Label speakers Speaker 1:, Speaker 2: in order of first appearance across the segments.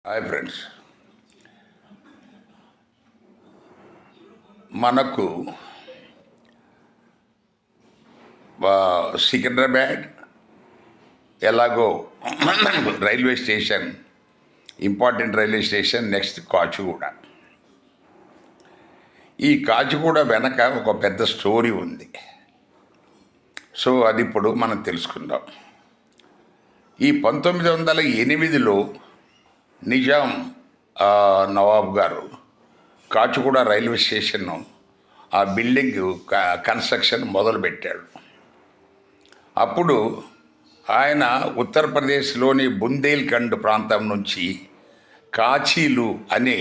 Speaker 1: Hi friends, మనకు సికింద్రాబాద్ ఎలాగో railway station, important railway station. Next Kacheguda. ఈ కాచిగూడ వెనక ఒక పెద్ద స్టోరీ ఉంది. సో అది ఇప్పుడు మనం తెలుసుకుందాం. ఈ 1908లో నిజాం నవాబ్ గారు కాచిగూడ రైల్వే స్టేషన్ను ఆ బిల్డింగ్ కన్స్ట్రక్షన్ మొదలుపెట్టాడు. అప్పుడు ఆయన ఉత్తరప్రదేశ్లోని బుందేల్ఖండ్ ప్రాంతం నుంచి కాచీలు అనే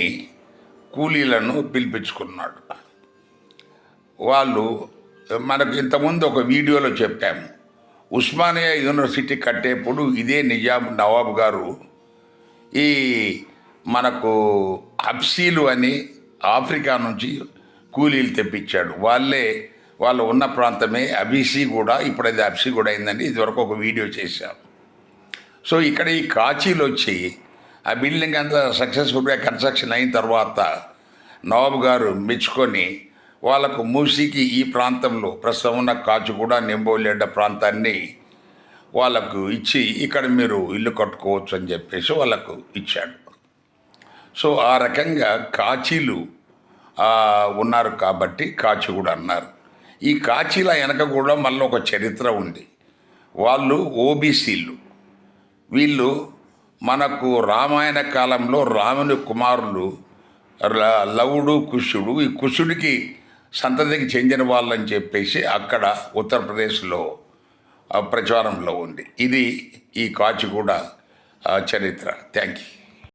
Speaker 1: కూలీలను పిలిపించుకున్నాడు. వాళ్ళు మనకు ఇంతకుముందు ఒక వీడియోలో చెప్పాము, ఉస్మానియా యూనివర్సిటీ కట్టేప్పుడు ఇదే నిజాం నవాబ్ గారు ఈ మనకు హబ్సీలు అని ఆఫ్రికా నుంచి కూలీలు తెప్పించాడు. వాళ్ళు ఉన్న ప్రాంతమే అబీసీ కూడా, ఇప్పుడు అది హబ్సీ కూడా అయిందండి. ఇదివరకు ఒక వీడియో చేశాం. సో ఇక్కడ ఈ కాచీలు వచ్చి ఆ బిల్డింగ్ అంతా సక్సెస్ఫుల్గా కన్స్ట్రక్షన్ అయిన తర్వాత నవాబు గారు మెచ్చుకొని వాళ్ళకు మూసీకి ఈ ప్రాంతంలో ప్రస్తుతం ఉన్న కాచిగూడ, నింబోలేడ్డ ప్రాంతాన్ని వాళ్ళకు ఇచ్చి ఇక్కడ మీరు ఇల్లు కట్టుకోవచ్చు అని చెప్పేసి వాళ్ళకు ఇచ్చాడు. సో ఆ రకంగా కాచీలు ఉన్నారు కాబట్టి కాచిగూడ అన్నారు. ఈ కాచీల వెనక కూడా మళ్ళీ ఒక చరిత్ర ఉంది. వాళ్ళు ఓబీసీలు. వీళ్ళు మనకు రామాయణ కాలంలో రాముని కుమారులు లవుడు, కుశుడు. ఈ కుశుడికి సంతతికి చెందిన వాళ్ళని చెప్పేసి అక్కడ ఉత్తరప్రదేశ్లో ప్రచారంలో ఉంది. ఇది ఈ కాచిగూడ చరిత్ర. Thank you.